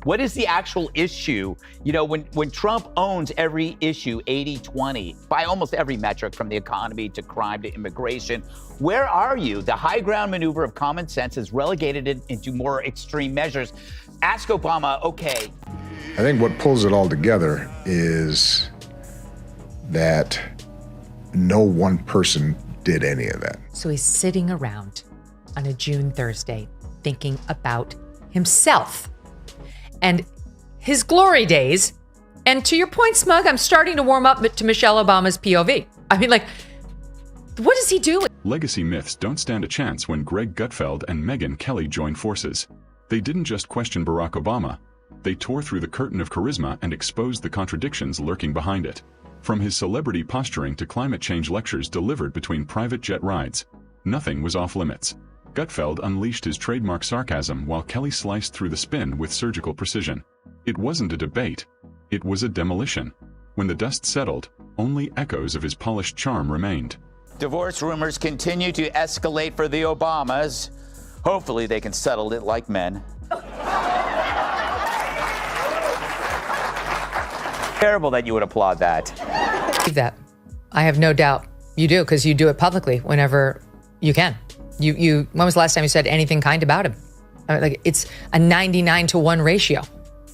What is the actual issue? You know, when Trump owns every issue 80-20 by almost every metric, from the economy to crime to immigration, where are you? The high ground maneuver of common sense has relegated it into more extreme measures. Ask Obama, okay. I think what pulls it all together is that no one person did any of that. So he's sitting around on a June Thursday thinking about himself and his glory days. And to your point, Smug, I'm starting to warm up to Michelle Obama's POV. I mean, like, what is he doing? Legacy myths don't stand a chance when Greg Gutfeld and Megyn Kelly joined forces. They didn't just question Barack Obama. They tore through the curtain of charisma and exposed the contradictions lurking behind it. From his celebrity posturing to climate change lectures delivered between private jet rides, nothing was off limits. Gutfeld unleashed his trademark sarcasm while Kelly sliced through the spin with surgical precision. It wasn't a debate. It was a demolition. When the dust settled, only echoes of his polished charm remained. Divorce rumors continue to escalate for the Obamas. Hopefully they can settle it like men. Terrible that you would applaud that. That. I have no doubt you do, because you do it publicly whenever you can. When was the last time you said anything kind about him? Like, it's a 99-to-1 ratio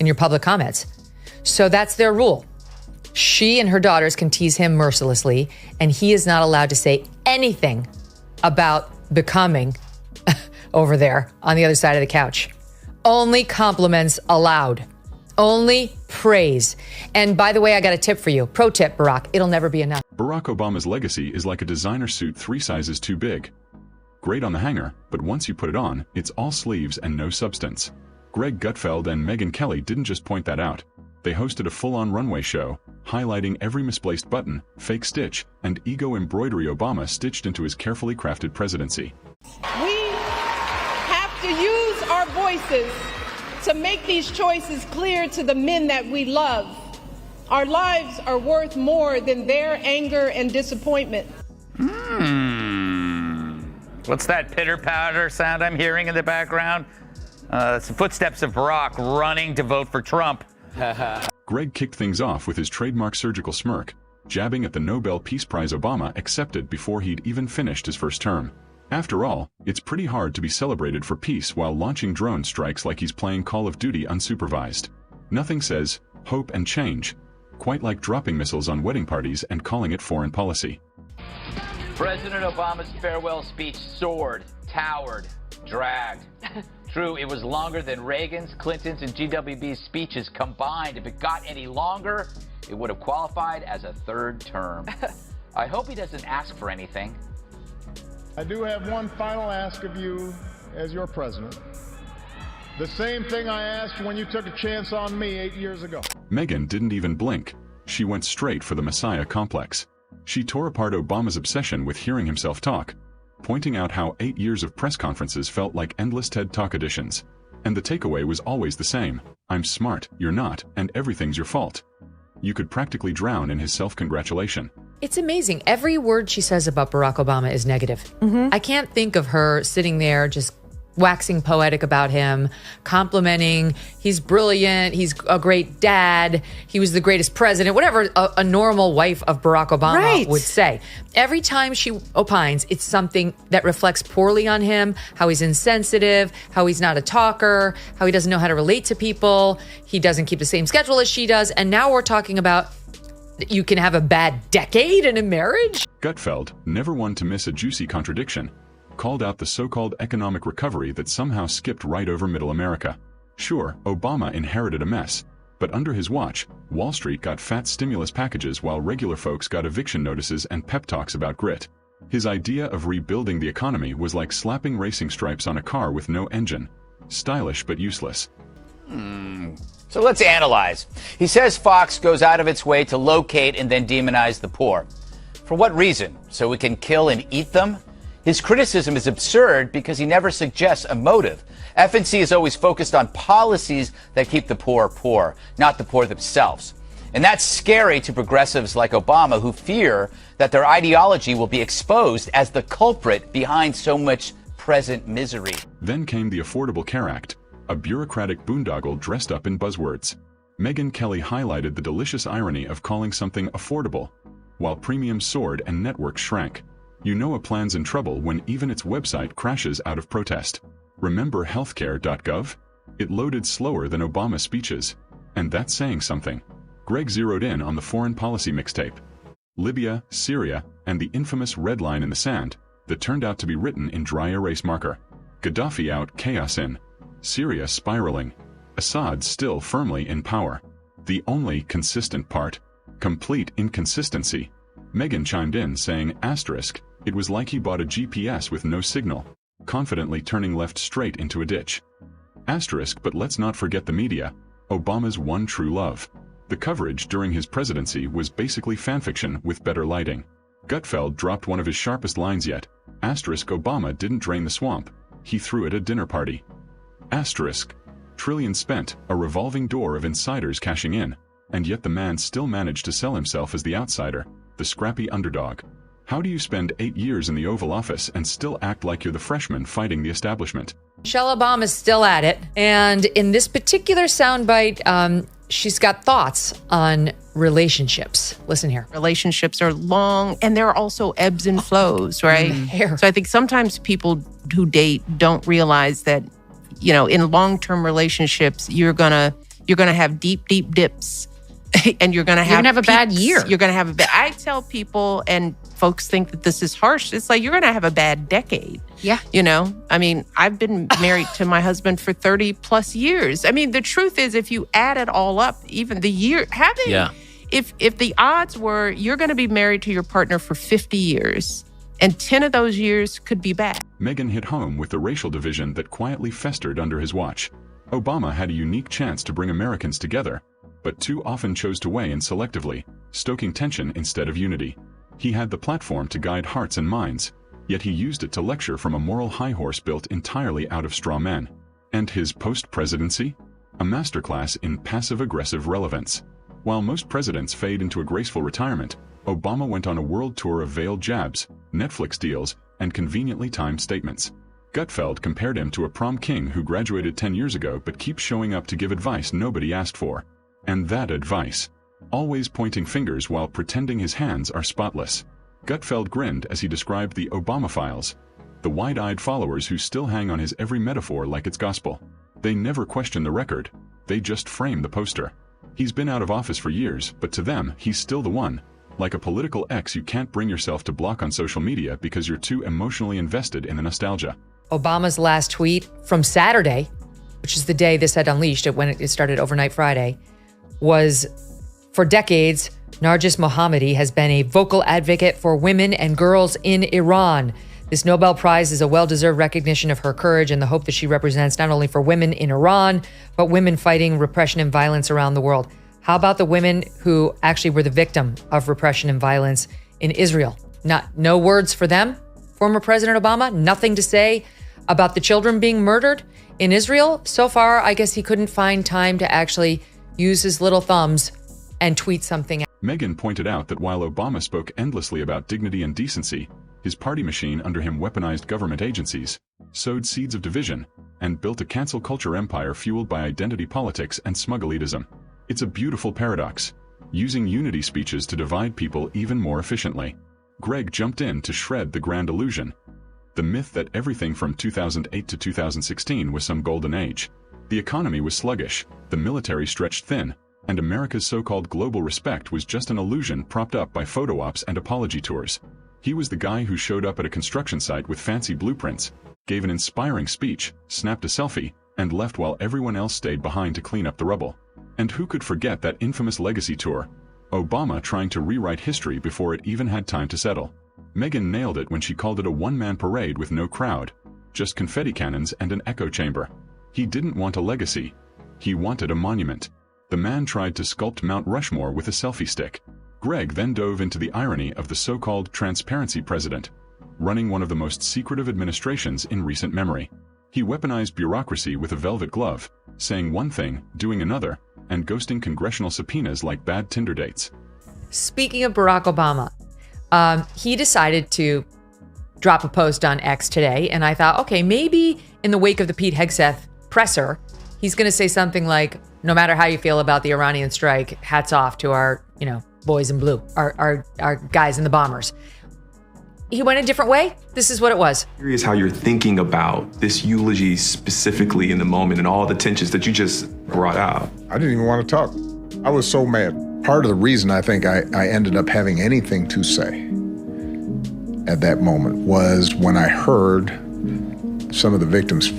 in your public comments. So that's their rule. She and her daughters can tease him mercilessly, and he is not allowed to say anything about becoming over there on the other side of the couch. Only compliments allowed. Only praise. And by the way, I got a tip for you. Pro tip, Barack. It'll never be enough. Barack Obama's legacy is like a designer suit 3 sizes too big. Great on the hanger, but once you put it on, it's all sleeves and no substance. Greg Gutfeld and Megyn Kelly didn't just point that out. They hosted a full-on runway show, highlighting every misplaced button, fake stitch, and ego embroidery Obama stitched into his carefully crafted presidency. We have to use our voices to make these choices clear to the men that we love. Our lives are worth more than their anger and disappointment. What's that pitter-patter sound I'm hearing in the background? It's the footsteps of Barack running to vote for Trump. Greg kicked things off with his trademark surgical smirk, jabbing at the Nobel Peace Prize Obama accepted before he'd even finished his first term. After all, it's pretty hard to be celebrated for peace while launching drone strikes like he's playing Call of Duty unsupervised. Nothing says hope and change quite like dropping missiles on wedding parties and calling it foreign policy. President Obama's farewell speech soared, towered, dragged. True, it was longer than Reagan's, Clinton's, and GWB's speeches combined. If it got any longer, it would have qualified as a third term. I hope he doesn't ask for anything. I do have one final ask of you as your president. The same thing I asked when you took a chance on me 8 years ago. Megyn didn't even blink. She went straight for the Messiah complex. She tore apart Obama's obsession with hearing himself talk, pointing out how 8 years of press conferences felt like endless TED Talk editions. And the takeaway was always the same: I'm smart, you're not, and everything's your fault. You could practically drown in his self-congratulation. It's amazing. Every word she says about Barack Obama is negative. I can't think of her sitting there just waxing poetic about him, complimenting, he's brilliant, he's a great dad, he was the greatest president, whatever a normal wife of Barack Obama would say. Every time she opines, it's something that reflects poorly on him, how he's insensitive, how he's not a talker, how he doesn't know how to relate to people, he doesn't keep the same schedule as she does, and now we're talking about you can have a bad decade in a marriage? Gutfeld, never one to miss a juicy contradiction, called out the so-called economic recovery that somehow skipped right over middle America. Sure, Obama inherited a mess, but under his watch, Wall Street got fat stimulus packages while regular folks got eviction notices and pep talks about grit. His idea of rebuilding the economy was like slapping racing stripes on a car with no engine. Stylish but useless. So let's analyze. He says Fox goes out of its way to locate and then demonize the poor. For what reason? So we can kill and eat them? His criticism is absurd because he never suggests a motive. FNC is always focused on policies that keep the poor, not the poor themselves. And that's scary to progressives like Obama, who fear that their ideology will be exposed as the culprit behind so much present misery. Then came the Affordable Care Act, a bureaucratic boondoggle dressed up in buzzwords. Megyn Kelly highlighted the delicious irony of calling something affordable, while premiums soared and networks shrank. You know a plan's in trouble when even its website crashes out of protest. Remember healthcare.gov? It loaded slower than Obama's speeches. And that's saying something. Greg zeroed in on the foreign policy mixtape. Libya, Syria, and the infamous red line in the sand that turned out to be written in dry erase marker. Gaddafi out, chaos in. Syria spiraling. Assad still firmly in power. The only consistent part. Complete inconsistency. Megyn chimed in saying, asterisk, it was like he bought a GPS with no signal, confidently turning left straight into a ditch. Asterisk, but let's not forget the media, Obama's one true love. The coverage during his presidency was basically fanfiction with better lighting. Gutfeld dropped one of his sharpest lines yet. Asterisk, Obama didn't drain the swamp. He threw it at a dinner party. Asterisk. Trillions spent, a revolving door of insiders cashing in, and yet the man still managed to sell himself as the outsider, the scrappy underdog. How do you spend 8 years in the Oval Office and still act like you're the freshman fighting the establishment? Michelle Obama's still at it. And in this particular soundbite, she's got thoughts on relationships. Listen here. Relationships are long and there are also ebbs and flows, right? So I think sometimes people who date don't realize that, you know, in long-term relationships, you're gonna have deep dips, and you're gonna have a bad year. You're gonna have a bad. I tell people, and folks think that this is harsh. It's like you're gonna have a bad decade. Yeah. You know, I mean, I've been married to my husband for 30 plus years. I mean, the truth is, if you add it all up, even the year if the odds were you're gonna be married to your partner for 50 years. And 10 of those years could be bad. Megyn hit home with the racial division that quietly festered under his watch. Obama had a unique chance to bring Americans together, but too often chose to weigh in selectively, stoking tension instead of unity. He had the platform to guide hearts and minds, yet he used it to lecture from a moral high horse built entirely out of straw men. And his post-presidency? A masterclass in passive-aggressive relevance. While most presidents fade into a graceful retirement, Obama went on a world tour of veiled jabs, Netflix deals, and conveniently timed statements. Gutfeld compared him to a prom king who graduated 10 years ago but keeps showing up to give advice nobody asked for. And that advice. Always pointing fingers while pretending his hands are spotless. Gutfeld grinned as he described the Obama files. The wide-eyed followers who still hang on his every metaphor like it's gospel. They never question the record. They just frame the poster. He's been out of office for years, but to them, he's still the one. Like a political ex you can't bring yourself to block on social media because you're too emotionally invested in the nostalgia. Obama's last tweet from Saturday, which is the day this had unleashed, when it started overnight Friday, was, for decades, Narges Mohammadi has been a vocal advocate for women and girls in Iran. This Nobel Prize is a well-deserved recognition of her courage and the hope that she represents not only for women in Iran, but women fighting repression and violence around the world. How about the women who actually were the victim of repression and violence in Israel? No words for them, former President Obama, nothing to say about the children being murdered in Israel. So far, I guess he couldn't find time to actually use his little thumbs and tweet something. Megyn pointed out that while Obama spoke endlessly about dignity and decency, his party machine under him weaponized government agencies, sowed seeds of division, and built a cancel culture empire fueled by identity politics and smug elitism. It's a beautiful paradox, using unity speeches to divide people even more efficiently. Greg jumped in to shred the grand illusion. The myth that everything from 2008 to 2016 was some golden age. The economy was sluggish, the military stretched thin, and America's so-called global respect was just an illusion propped up by photo ops and apology tours. He was the guy who showed up at a construction site with fancy blueprints, gave an inspiring speech, snapped a selfie, and left while everyone else stayed behind to clean up the rubble. And who could forget that infamous legacy tour? Obama trying to rewrite history before it even had time to settle. Megyn nailed it when she called it a one-man parade with no crowd, just confetti cannons and an echo chamber. He didn't want a legacy. He wanted a monument. The man tried to sculpt Mount Rushmore with a selfie stick. Greg then dove into the irony of the so-called transparency president, running one of the most secretive administrations in recent memory. He weaponized bureaucracy with a velvet glove, saying one thing, doing another, and ghosting congressional subpoenas like bad Tinder dates. Speaking of Barack Obama, he decided to drop a post on X today, and I thought, okay, maybe in the wake of the Pete Hegseth presser, he's going to say something like, no matter how you feel about the Iranian strike, hats off to our, boys in blue, our guys in the bombers. He went a different way. This is what it was. Curious how you're thinking about this eulogy specifically in the moment and all the tensions that you just brought out. I didn't even want to talk. I was so mad. Part of the reason I think I ended up having anything to say at that moment was when I heard some of the victims'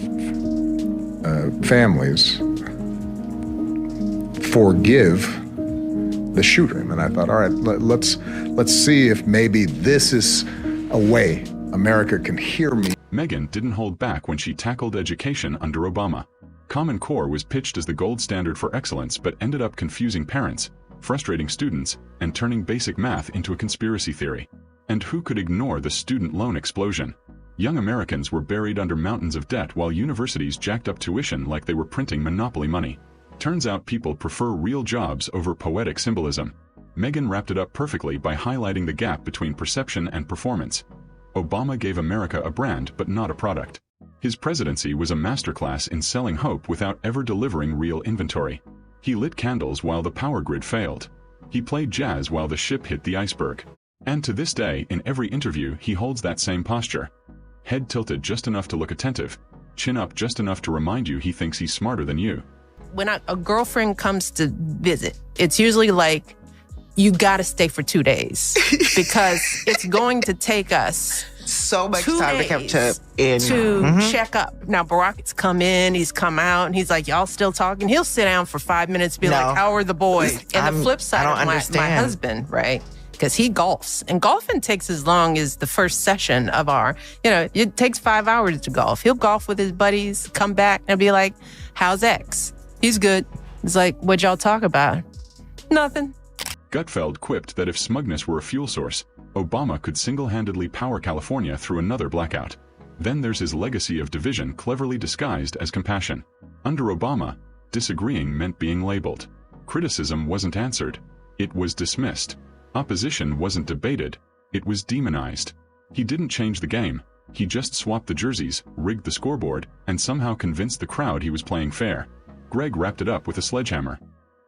families forgive the shooter. And I thought, all right, let's see if maybe this is a way America can hear me. Megyn didn't hold back when she tackled education under Obama. Common Core was pitched as the gold standard for excellence, but ended up confusing parents, frustrating students, and turning basic math into a conspiracy theory. And who could ignore the student loan explosion? Young Americans were buried under mountains of debt while universities jacked up tuition like they were printing monopoly money. Turns out people prefer real jobs over poetic symbolism. Megyn wrapped it up perfectly by highlighting the gap between perception and performance. Obama gave America a brand but not a product. His presidency was a masterclass in selling hope without ever delivering real inventory. He lit candles while the power grid failed. He played jazz while the ship hit the iceberg. And to this day, in every interview, he holds that same posture. Head tilted just enough to look attentive, chin up just enough to remind you he thinks he's smarter than you. When a girlfriend comes to visit, it's usually like, you got to stay for 2 days because it's going to take us so much time to come to check up. Now, Barack's come in, he's come out, and he's like, y'all still talking? He'll sit down for 5 minutes and be like, how are the boys? And the flip side of my husband, right? Because he golfs. And golfing takes as long as the first session of our, it takes 5 hours to golf. He'll golf with his buddies, come back, and be like, how's X? He's good. He's like, what'd y'all talk about? Nothing. Gutfeld quipped that if smugness were a fuel source, Obama could single-handedly power California through another blackout. Then there's his legacy of division cleverly disguised as compassion. Under Obama, disagreeing meant being labeled. Criticism wasn't answered. It was dismissed. Opposition wasn't debated. It was demonized. He didn't change the game. He just swapped the jerseys, rigged the scoreboard, and somehow convinced the crowd he was playing fair. Greg wrapped it up with a sledgehammer.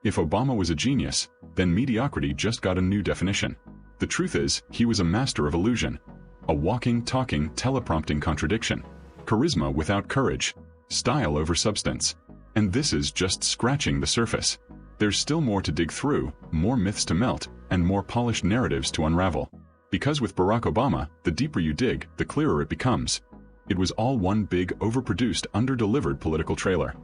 If Obama was a genius, then mediocrity just got a new definition. The truth is, he was a master of illusion. A walking, talking, teleprompting contradiction. Charisma without courage. Style over substance. And this is just scratching the surface. There's still more to dig through, more myths to melt, and more polished narratives to unravel. Because with Barack Obama, the deeper you dig, the clearer it becomes. It was all one big, overproduced, under-delivered political trailer.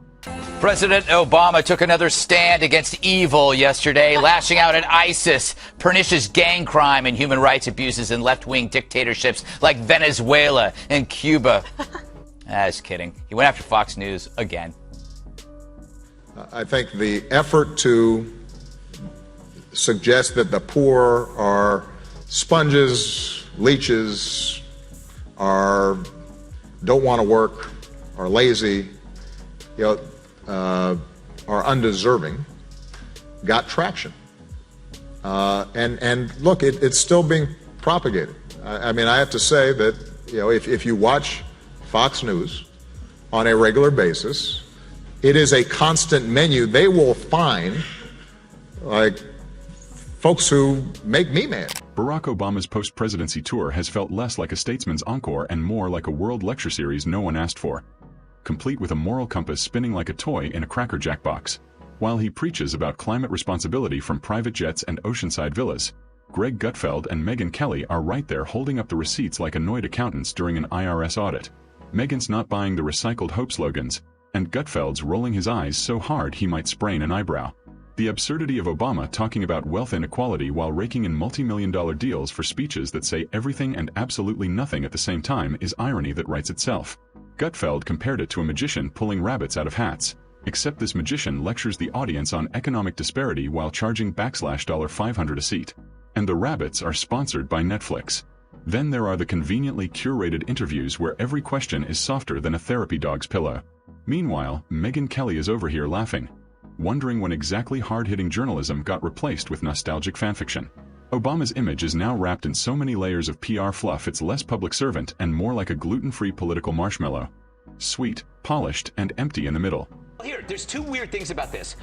President Obama took another stand against evil yesterday, lashing out at ISIS, pernicious gang crime and human rights abuses in left-wing dictatorships like Venezuela and Cuba. I was kidding. He went after Fox News again. I think the effort to suggest that the poor are sponges, leeches, don't want to work, are lazy, are undeserving, got traction. And look, it's still being propagated. I mean, I have to say that, if you watch Fox News on a regular basis, it is a constant menu. They will find, folks who make me mad. Barack Obama's post-presidency tour has felt less like a statesman's encore and more like a world lecture series no one asked for, complete with a moral compass spinning like a toy in a Cracker Jack box. While he preaches about climate responsibility from private jets and oceanside villas, Greg Gutfeld and Megyn Kelly are right there holding up the receipts like annoyed accountants during an IRS audit. Megyn's not buying the recycled hope slogans, and Gutfeld's rolling his eyes so hard he might sprain an eyebrow. The absurdity of Obama talking about wealth inequality while raking in multi-million-dollar deals for speeches that say everything and absolutely nothing at the same time is irony that writes itself. Gutfeld compared it to a magician pulling rabbits out of hats, except this magician lectures the audience on economic disparity while charging $500 a seat. And the rabbits are sponsored by Netflix. Then there are the conveniently curated interviews where every question is softer than a therapy dog's pillow. Meanwhile, Megyn Kelly is over here laughing, wondering when exactly hard-hitting journalism got replaced with nostalgic fanfiction. Obama's image is now wrapped in so many layers of PR fluff it's less public servant and more like a gluten-free political marshmallow. Sweet, polished, and empty in the middle. Here, there's two weird things about this.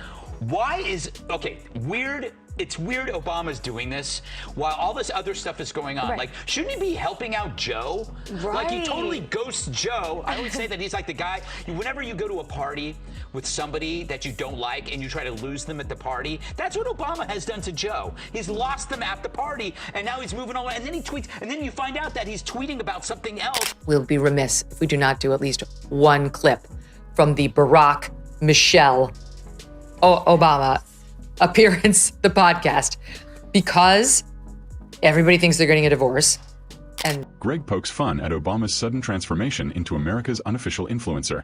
Weird. It's weird Obama's doing this while all this other stuff is going on. Right. Like, shouldn't he be helping out Joe? Right. Like, he totally ghosts Joe. I always say that he's like the guy, whenever you go to a party with somebody that you don't like and you try to lose them at the party, that's what Obama has done to Joe. He's lost them at the party, and now he's moving on. And then he tweets, and then you find out that he's tweeting about something else. We'll be remiss if we do not do at least one clip from the Barack Michelle Obama appearance, the podcast, because everybody thinks they're getting a divorce. And Greg pokes fun at Obama's sudden transformation into America's unofficial influencer,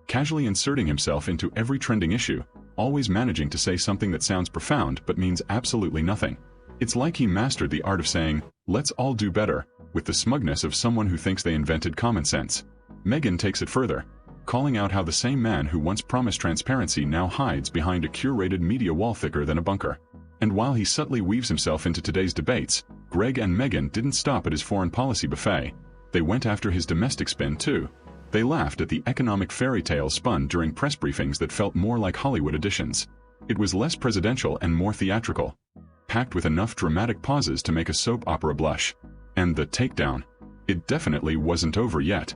casually inserting himself into every trending issue, always managing to say something that sounds profound but means absolutely nothing. It's like he mastered the art of saying, "Let's all do better," with the smugness of someone who thinks they invented common sense. Megyn takes it further, calling out how the same man who once promised transparency now hides behind a curated media wall thicker than a bunker. And while he subtly weaves himself into today's debates, Greg and Megyn didn't stop at his foreign policy buffet. They went after his domestic spin too. They laughed at the economic fairy tale spun during press briefings that felt more like Hollywood editions. It was less presidential and more theatrical, packed with enough dramatic pauses to make a soap opera blush. And the takedown. It definitely wasn't over yet.